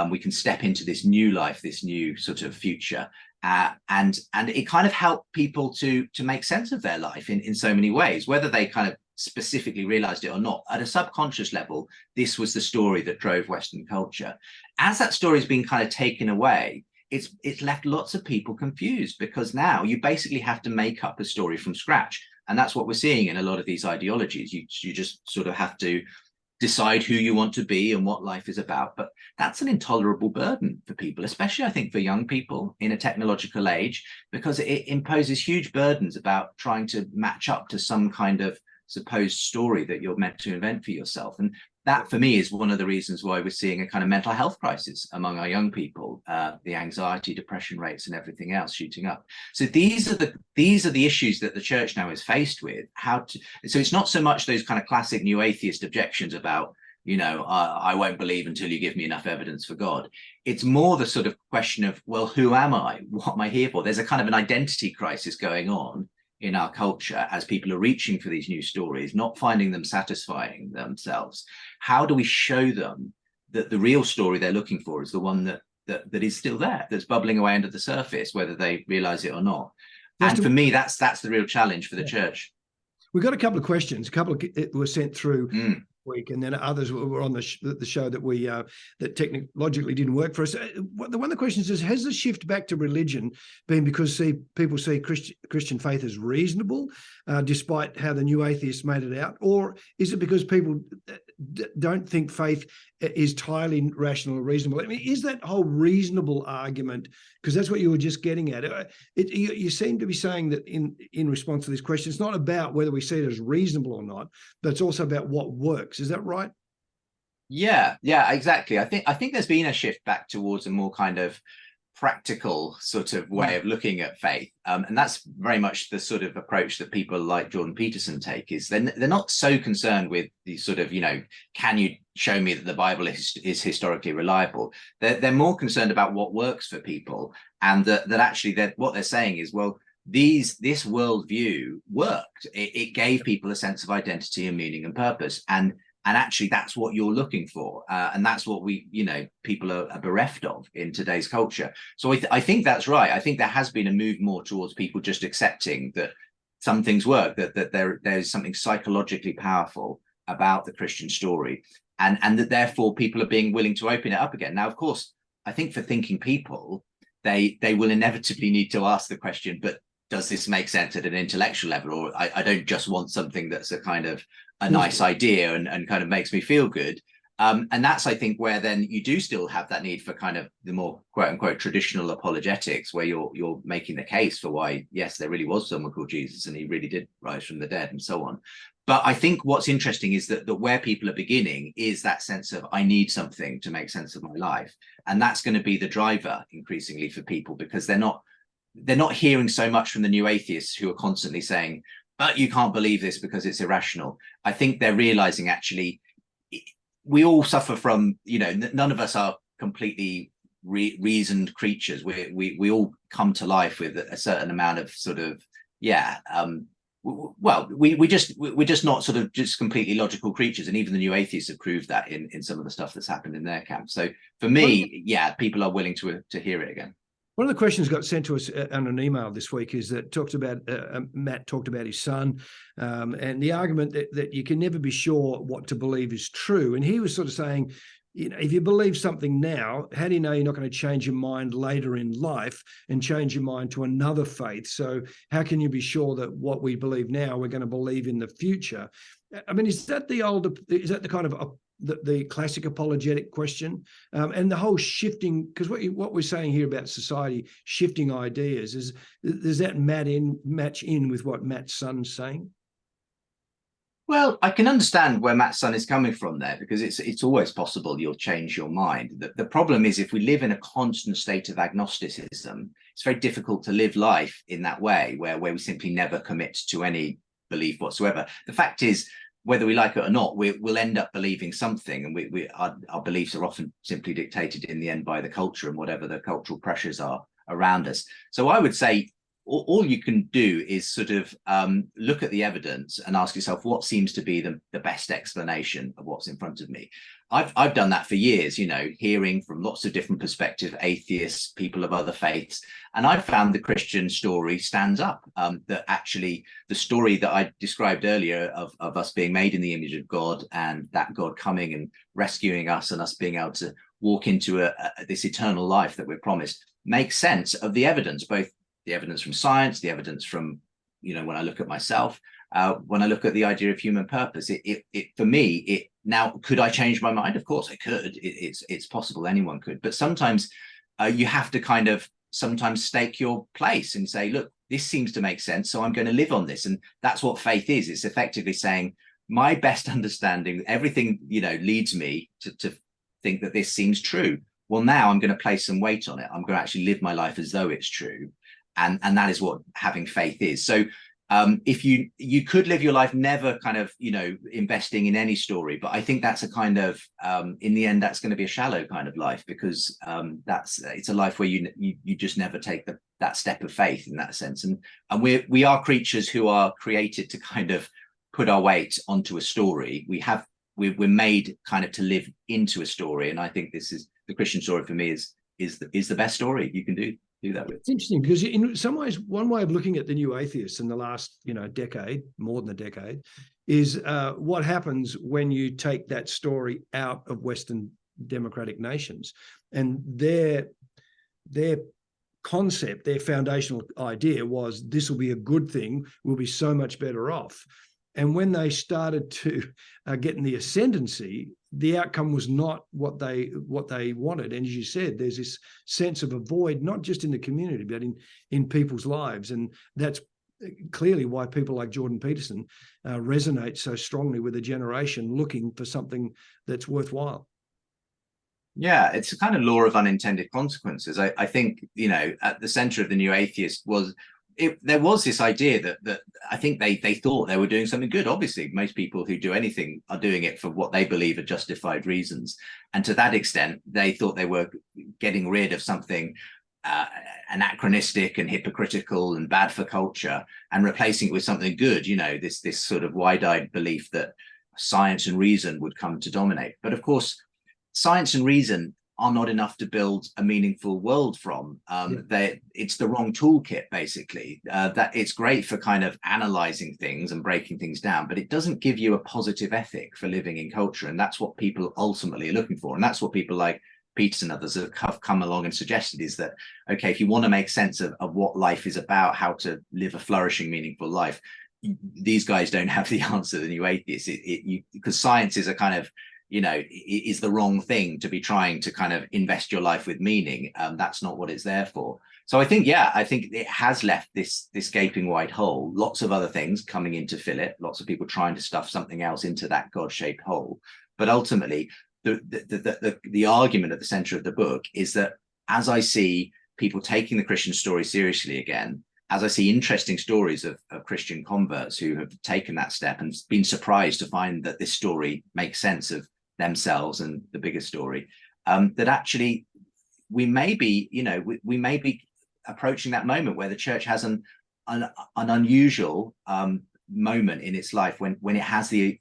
we can step into this new life, this new sort of future. And it kind of helped people to make sense of their life in so many ways, whether they kind of specifically realized it or not. At a subconscious level, this was the story that drove Western culture. As that story has been kind of taken away, it's left lots of people confused, because now you basically have to make up a story from scratch. And that's what we're seeing in a lot of these ideologies. You just sort of have to decide who you want to be and what life is about. But that's an intolerable burden for people, especially I think for young people in a technological age, because it imposes huge burdens about trying to match up to some kind of supposed story that you're meant to invent for yourself. And that for me is one of the reasons why we're seeing a kind of mental health crisis among our young people, the anxiety, depression rates and everything else shooting up. So these are the issues that the church now is faced with. So it's not so much those kind of classic new atheist objections about, I won't believe until you give me enough evidence for God. It's more the sort of question of, well, who am I? What am I here for? There's a kind of an identity crisis going on in our culture as people are reaching for these new stories, not finding them satisfying themselves. How do we show them that the real story they're looking for is the one that is still there, that's bubbling away under the surface, whether they realize it or not? And for me, that's the real challenge for the church. We've got a couple of questions. A couple were sent through week, and then others were on the show that we that technologically didn't work for us. One of the questions is, has the shift back to religion been because people see Christian faith as reasonable, despite how the new atheists made it out, or is it because people don't think faith is entirely rational or reasonable? I mean, is that whole reasonable argument, because that's what you were just getting at, you seem to be saying that in response to this question, it's not about whether we see it as reasonable or not, but it's also about what works. Is that right? Yeah, exactly. I think there's been a shift back towards a more kind of practical sort of way of looking at faith, and that's very much the sort of approach that people like Jordan Peterson take. Is they're not so concerned with the sort of, can you show me that the Bible is historically reliable? They're more concerned about what works for people, and that actually what they're saying is, well, this worldview worked. It gave people a sense of identity and meaning and purpose, and actually that's what you're looking for, and that's what people are bereft of in today's culture. So I think that's right. I think there has been a move more towards people just accepting that some things work, that there's something psychologically powerful about the Christian story, and that therefore people are being willing to open it up again. Now, of course, I think for thinking people, they will inevitably need to ask the question, but does this make sense at an intellectual level? Or I don't just want something that's a kind of a nice idea and kind of makes me feel good. And that's, I think, where then you do still have that need for kind of the more quote unquote traditional apologetics, where you're making the case for why, yes, there really was someone called Jesus and he really did rise from the dead and so on. But I think what's interesting is that where people are beginning is that sense of, I need something to make sense of my life. And that's going to be the driver increasingly for people, because they're not hearing so much from the new atheists who are constantly saying, but you can't believe this because it's irrational. I think they're realizing actually we all suffer from, none of us are completely reasoned creatures. We all come to life with a certain amount of sort of, well, we're just not sort of just completely logical creatures, and even the new atheists have proved that in some of the stuff that's happened in their camp. So for me, yeah, people are willing to hear it again. One of the questions got sent to us on an email this week is that talks about Matt talked about his son and the argument that you can never be sure what to believe is true. And he was sort of saying, you know, if you believe something now, how do you know you're not going to change your mind later in life and change your mind to another faith? So how can you be sure that what we believe now we're going to believe in the future? I mean, is that the kind of the classic apologetic question, and the whole shifting, because what we're saying here about society shifting ideas does that match in with what Matt's son's saying? Well, I can understand where Matt's son is coming from there, because it's always possible you'll change your mind. The problem is, if we live in a constant state of agnosticism, it's very difficult to live life in that way, where we simply never commit to any belief whatsoever. The fact is, whether we like it or not, we'll end up believing something, and our beliefs are often simply dictated in the end by the culture and whatever the cultural pressures are around us. So I would say all you can do is sort of look at the evidence and ask yourself what seems to be the best explanation of what's in front of me. I've done that for years, you know, hearing from lots of different perspectives, atheists, people of other faiths, and I've found the Christian story stands up. That actually the story that I described earlier of us being made in the image of God, and that God coming and rescuing us and us being able to walk into this eternal life that we're promised, makes sense of the evidence, both the evidence from science, the evidence from, you know, when I look at myself, when I look at the idea of human purpose, for me, now, could I change my mind? Of course I could. It's possible, anyone could. But sometimes you have to kind of sometimes stake your place and say, look, this seems to make sense, so I'm going to live on this. And that's what faith is. It's effectively saying, my best understanding, everything, you know, leads me to think that this seems true. Well, now I'm going to place some weight on it. I'm going to actually live my life as though it's true. And that is what having faith is. So if you could live your life never kind of, you know, investing in any story, but I think that's a kind of in the end, that's going to be a shallow kind of life, because it's a life where you just never take that step of faith in that sense. And we are creatures who are created to kind of put our weight onto a story. We're made kind of to live into a story, and I think this is the Christian story for me is the best story you can do that with. It's interesting, because in some ways, one way of looking at the new atheists in the last, you know, decade, more than a decade, is what happens when you take that story out of Western democratic nations, and their concept, their foundational idea was this will be a good thing, we'll be so much better off. And when they started to get in the ascendancy, the outcome was not what they wanted. And as you said, there's this sense of a void, not just in the community, but in people's lives. And that's clearly why people like Jordan Peterson resonate so strongly with a generation looking for something that's worthwhile. Yeah, it's a kind of law of unintended consequences. I think, you know, at the center of the new atheist there was this idea that I think they thought they were doing something good. Obviously, most people who do anything are doing it for what they believe are justified reasons. And to that extent, they thought they were getting rid of something anachronistic and hypocritical and bad for culture, and replacing it with something good, you know, this sort of wide-eyed belief that science and reason would come to dominate. But of course, science and reason are not enough to build a meaningful world from. It's the wrong toolkit, basically. That it's great for kind of analyzing things and breaking things down, but it doesn't give you a positive ethic for living in culture. And that's what people ultimately are looking for. And that's what people like Peterson and others have come along and suggested, is that, okay, if you want to make sense of what life is about, how to live a flourishing, meaningful life, these guys don't have the answer, the new atheists, because science is a kind of, you know, is the wrong thing to be trying to kind of invest your life with meaning. That's not what it's there for. So I think it has left this gaping wide hole, lots of other things coming in to fill it, lots of people trying to stuff something else into that God-shaped hole. But ultimately, the argument at the center of the book is that as I see people taking the Christian story seriously again, as I see interesting stories of Christian converts who have taken that step and been surprised to find that this story makes sense of themselves and the bigger story, that actually we may be approaching that moment where the church has an unusual moment in its life when it has the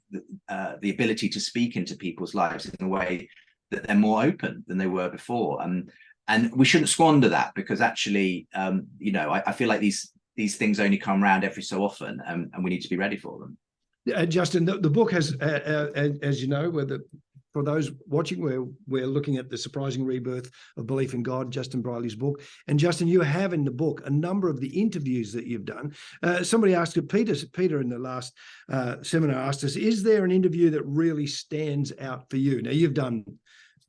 ability to speak into people's lives in a way that they're more open than they were before. And we shouldn't squander that, because actually, I feel like these things only come around every so often, and we need to be ready for them. Justin, the book has, as you know, for those watching, we're looking at the surprising rebirth of belief in God, Justin Brierley's book. And Justin, you have in the book a number of the interviews that you've done. Somebody asked Peter in the last seminar asked us, is there an interview that really stands out for you? Now, you've done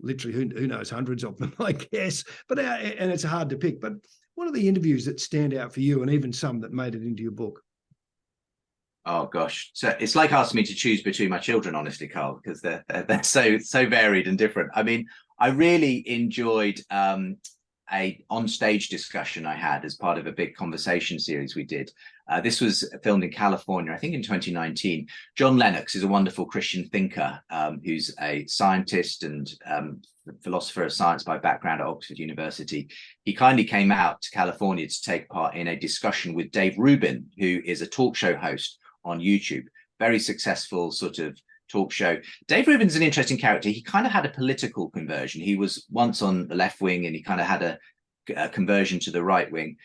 literally, who knows, hundreds of them, I guess, and it's hard to pick. But what are the interviews that stand out for you, and even some that made it into your book? Oh gosh, so it's like asking me to choose between my children, honestly, Karl, because they're so varied and different. I mean, I really enjoyed a on-stage discussion I had as part of a big conversation series we did. This was filmed in California, I think in 2019. John Lennox is a wonderful Christian thinker who's a scientist and philosopher of science by background at Oxford University. He kindly came out to California to take part in a discussion with Dave Rubin, who is a talk show host on YouTube, very successful sort of talk show. Dave Rubin's an interesting character. He kind of had a political conversion. He was once on the left wing, and he kind of had a conversion to the right wing.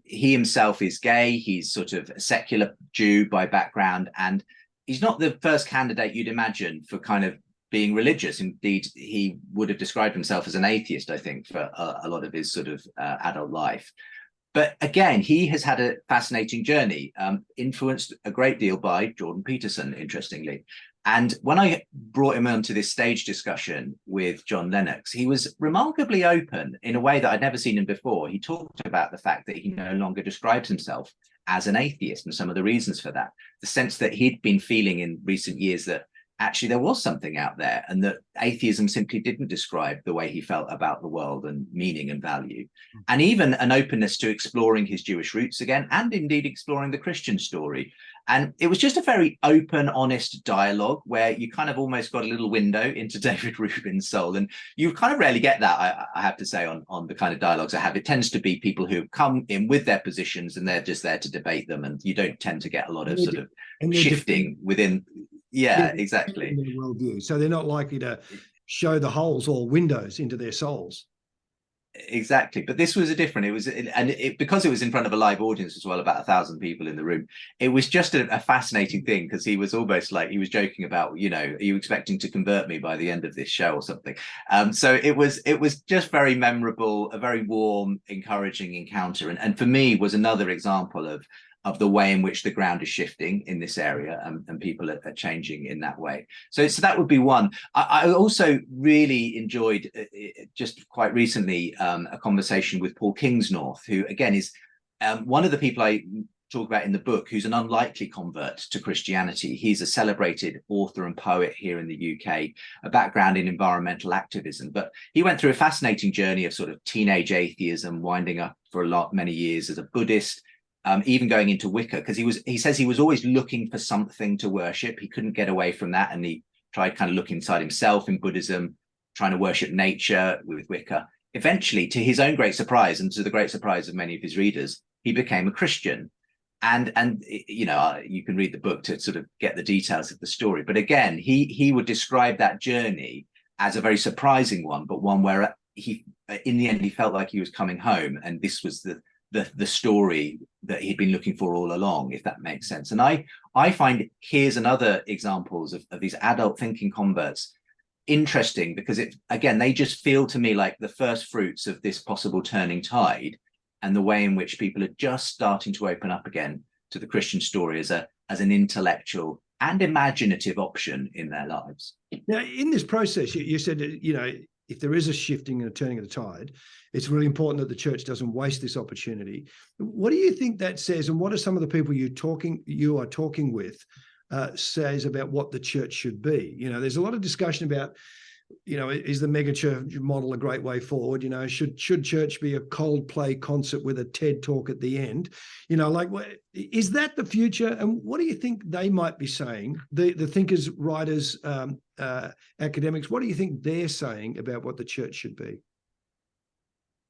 He himself is gay. He's sort of a secular Jew by background, and he's not the first candidate you'd imagine for kind of being religious. Indeed, he would have described himself as an atheist, I think, for a lot of his sort of adult life. But again, he has had a fascinating journey, influenced a great deal by Jordan Peterson, interestingly. And when I brought him onto this stage discussion with John Lennox, he was remarkably open in a way that I'd never seen him before. He talked about the fact that he no longer describes himself as an atheist and some of the reasons for that. The sense that he'd been feeling in recent years that actually there was something out there, and that atheism simply didn't describe the way he felt about the world and meaning and value. And even an openness to exploring his Jewish roots again, and indeed exploring the Christian story. And it was just a very open, honest dialogue where you kind of almost got a little window into David Rubin's soul. And you kind of rarely get that, I have to say, on the kind of dialogues I have. It tends to be people who come in with their positions and they're just there to debate them. And you don't tend to get a lot of sort of shifting within. Yeah, exactly. Their worldview. So they're not likely to show the holes or windows into their souls. Exactly. But this was because it was in front of a live audience as well, about 1,000 people in the room. It was just a fascinating thing, because he was almost like, he was joking about, are you expecting to convert me by the end of this show or something? So it was just very memorable, a very warm, encouraging encounter. And for me was another example of the way in which the ground is shifting in this area, and people are changing in that way. So that would be one. I also really enjoyed just quite recently a conversation with Paul Kingsnorth, who again is one of the people I talk about in the book, who's an unlikely convert to Christianity. He's a celebrated author and poet here in the UK, a background in environmental activism, but he went through a fascinating journey of sort of teenage atheism, winding up for many years as a Buddhist, even going into Wicca, because he says he was always looking for something to worship. He couldn't get away from that, and he tried kind of looking inside himself in Buddhism, trying to worship nature with Wicca. Eventually, to his own great surprise, and to the great surprise of many of his readers, he became a Christian. And you can read the book to sort of get the details of the story. But again, he would describe that journey as a very surprising one, but one where in the end, he felt like he was coming home, and this was the story that he'd been looking for all along, if that makes sense. And I find here's another examples of these adult thinking converts interesting, because they just feel to me like the first fruits of this possible turning tide, and the way in which people are just starting to open up again to the Christian story as an intellectual and imaginative option in their lives. Now, in this process, you said, if there is a shifting and a turning of the tide, it's really important that the church doesn't waste this opportunity. What do you think that says, and what are some of the people you are talking with says about what the church should be? There's a lot of discussion about, is the mega church model a great way forward? Should church be a Coldplay concert with a TED talk at the end? Is that the future? And what do you think they might be saying? The thinkers, writers, academics, what do you think they're saying about what the church should be?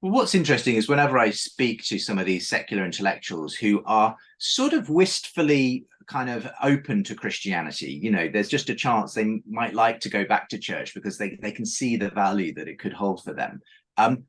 Well, what's interesting is whenever I speak to some of these secular intellectuals who are sort of wistfully kind of open to Christianity, there's just a chance they might like to go back to church because they can see the value that it could hold for them.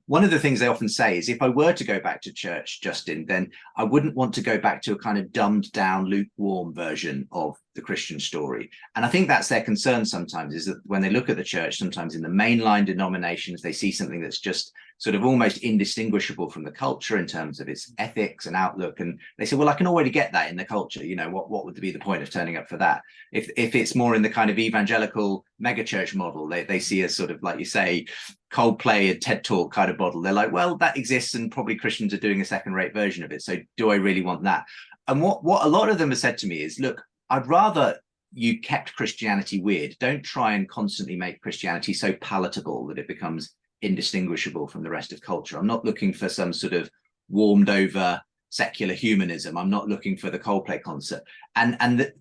One of the things they often say is, if I were to go back to church, Justin, then I wouldn't want to go back to a kind of dumbed down, lukewarm version of the Christian story. And I think that's their concern sometimes, is that when they look at the church, sometimes in the mainline denominations, they see something that's just sort of almost indistinguishable from the culture in terms of its ethics and outlook. And they say, well, I can already get that in the culture. What would be the point of turning up for that? If it's more in the kind of evangelical megachurch model, they see a sort of, like you say, Coldplay and TED Talk kind of model. They're like, well, that exists and probably Christians are doing a second-rate version of it. So do I really want that? And what a lot of them have said to me is, look, I'd rather you kept Christianity weird. Don't try and constantly make Christianity so palatable that it becomes indistinguishable from the rest of culture. I'm not looking for some sort of warmed over secular humanism. I'm not looking for the Coldplay concert.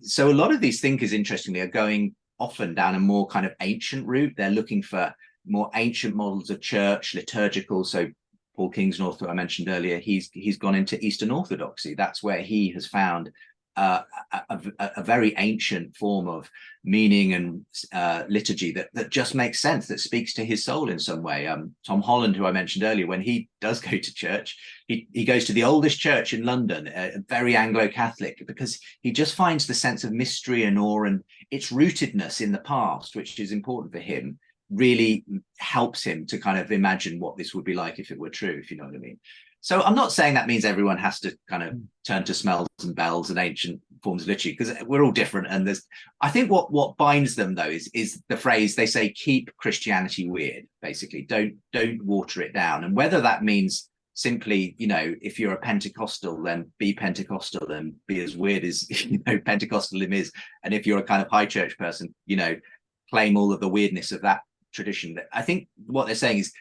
So a lot of these thinkers, interestingly, are going often down a more kind of ancient route. They're looking for more ancient models of church, liturgical. So Paul Kingsnorth, who I mentioned earlier, he's gone into Eastern Orthodoxy. That's where he has found a very ancient form of meaning and liturgy that just makes sense, that speaks to his soul in some way. Tom Holland, who I mentioned earlier, when he does go to church, he goes to the oldest church in London, very Anglo-Catholic, because he just finds the sense of mystery and awe and its rootedness in the past, which is important for him, really helps him to kind of imagine what this would be like if it were true, if you know what I mean. So I'm not saying that means everyone has to kind of turn to smells and bells and ancient forms of liturgy, because we're all different. And I think what binds them, though, is the phrase they say, keep Christianity weird, basically. Don't water it down. And whether that means simply, if you're a Pentecostal, then be Pentecostal and be as weird as, Pentecostalism is. And if you're a kind of high church person, claim all of the weirdness of that tradition. I think what they're saying is,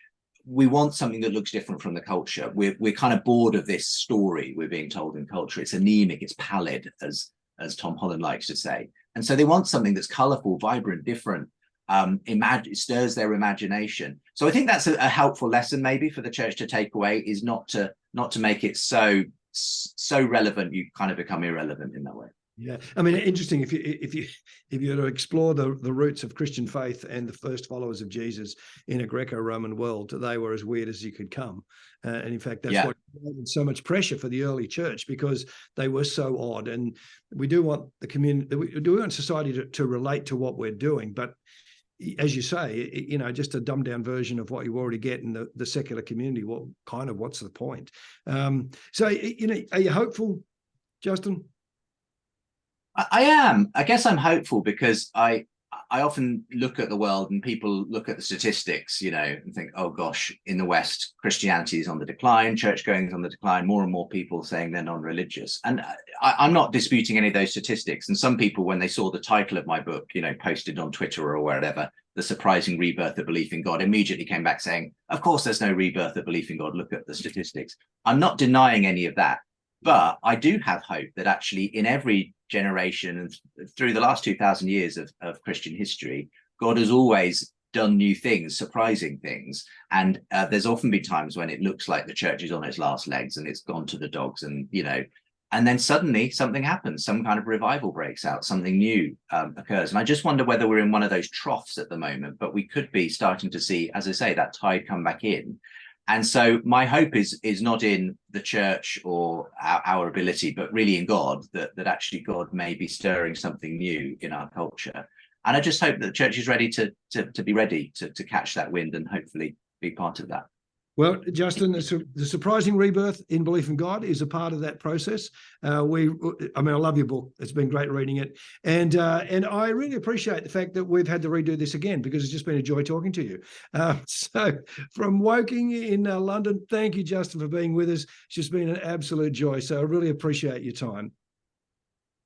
we want something that looks different from the culture. We're kind of bored of this story we're being told in culture. It's anemic, it's pallid, as Tom Holland likes to say. And so they want something that's colorful, vibrant, different, stirs their imagination. So I think that's a helpful lesson maybe for the church to take away, is not to make it so relevant you kind of become irrelevant in that way. Yeah, I mean, interesting. If you were to explore the roots of Christian faith and the first followers of Jesus in a Greco-Roman world, they were as weird as you could come. And in fact, that's what created so much pressure for the early church, because they were so odd. And we do want the community, we do want society to relate to what we're doing, but as you say, just a dumbed down version of what you already get in the secular community. What's the point? So are you hopeful, Justin? I am. I guess I'm hopeful because I often look at the world and people look at the statistics, and think, oh gosh, in the West, Christianity is on the decline, church going is on the decline, more and more people saying they're non-religious. And I'm not disputing any of those statistics. And some people, when they saw the title of my book, posted on Twitter or wherever, The Surprising Rebirth of Belief in God, immediately came back saying, of course, there's no rebirth of belief in God. Look at the statistics. I'm not denying any of that. But I do have hope that actually in every generation and through the last 2,000 years of Christian history, God has always done new things, surprising things. And there's often been times when it looks like the church is on its last legs and it's gone to the dogs, and and then suddenly something happens, some kind of revival breaks out, something new occurs. And I just wonder whether we're in one of those troughs at the moment, but we could be starting to see, as I say, that tide come back in. And so my hope is not in the church or our ability, but really in God, that actually God may be stirring something new in our culture. And I just hope that the church is ready to be ready to catch that wind and hopefully be part of that. Well, Justin, the surprising rebirth in belief in God is a part of that process. I love your book. It's been great reading it. And I really appreciate the fact that we've had to redo this again, because it's just been a joy talking to you. So from Woking in London, thank you, Justin, for being with us. It's just been an absolute joy. So I really appreciate your time.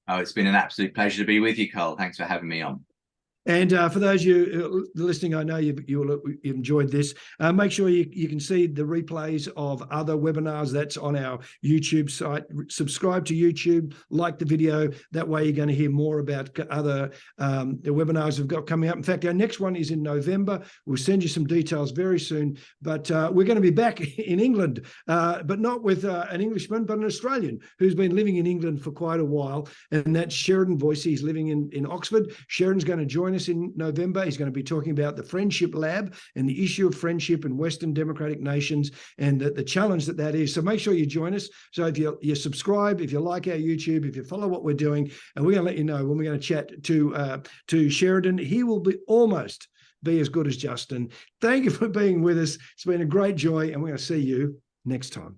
Oh, it's been an absolute pleasure to be with you, Karl. Thanks for having me on. And for those of you listening, I know you'll enjoyed this. Make sure you can see the replays of other webinars. That's on our YouTube site. Subscribe to YouTube, like the video. That way you're going to hear more about other the webinars we've got coming up. In fact, our next one is in November. We'll send you some details very soon. But we're going to be back in England, but not with an Englishman, but an Australian who's been living in England for quite a while. And that's Sheridan Boyce. He's living in Oxford. Sheridan's going to join us in November. He's going to be talking about the Friendship Lab and the issue of friendship in Western democratic nations and the challenge that is. So make sure you join us. So if you subscribe, if you like our YouTube, if you follow what we're doing, and we're going to let you know when we're going to chat to Sheridan. He will almost be as good as Justin. Thank you for being with us. It's been a great joy, and we're going to see you next time.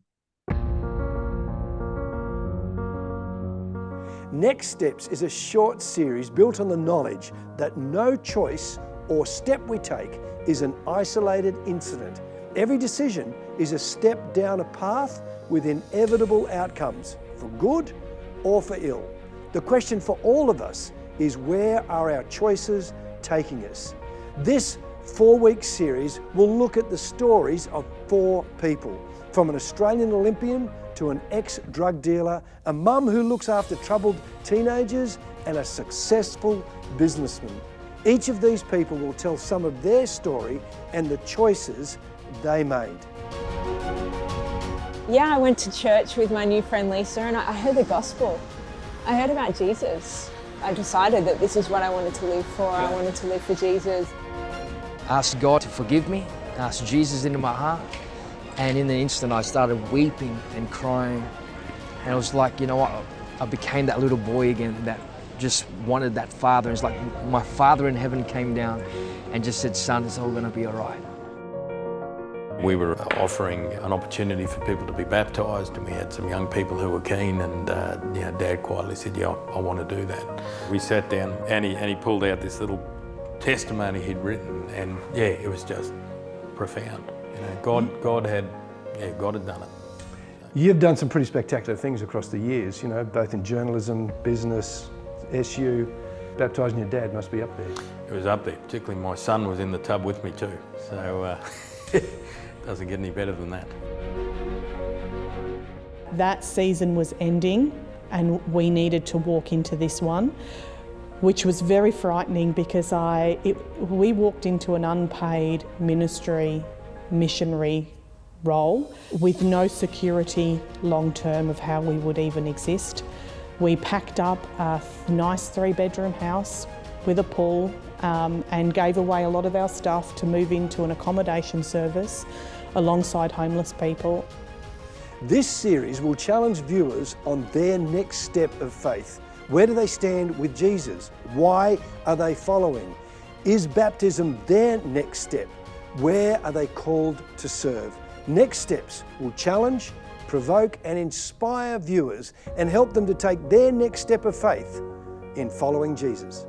Next Steps is a short series built on the knowledge that no choice or step we take is an isolated incident. Every decision is a step down a path with inevitable outcomes, for good or for ill. The question for all of us is, where are our choices taking us? This 4-week series will look at the stories of 4 people, from an Australian Olympian to an ex-drug dealer, a mum who looks after troubled teenagers, and a successful businessman. Each of these people will tell some of their story and the choices they made. Yeah, I went to church with my new friend Lisa and I heard the gospel. I heard about Jesus. I decided that this is what I wanted to live for. I wanted to live for Jesus. Asked God to forgive me, asked Jesus into my heart, and in the instant I started weeping and crying. And it was like, you know what, I became that little boy again that just wanted that father. It's like my Father in heaven came down and just said, son, it's all going to be all right. We were offering an opportunity for people to be baptised, and we had some young people who were keen, and Dad quietly said, yeah, I want to do that. We sat down and he pulled out this little testimony he'd written, and yeah, it was just profound. You know, God had done it. You've done some pretty spectacular things across the years, you know, both in journalism, business, SU. Baptising your dad must be up there. It was up there, particularly my son was in the tub with me too, so doesn't get any better than that. That season was ending and we needed to walk into this one, which was very frightening because we walked into an unpaid missionary role with no security long-term of how we would even exist. We packed up a nice 3-bedroom house with a pool and gave away a lot of our stuff to move into an accommodation service alongside homeless people. This series will challenge viewers on their next step of faith. Where do they stand with Jesus? Why are they following? Is baptism their next step? Where are they called to serve? Next Steps will challenge, provoke and inspire viewers and help them to take their next step of faith in following Jesus.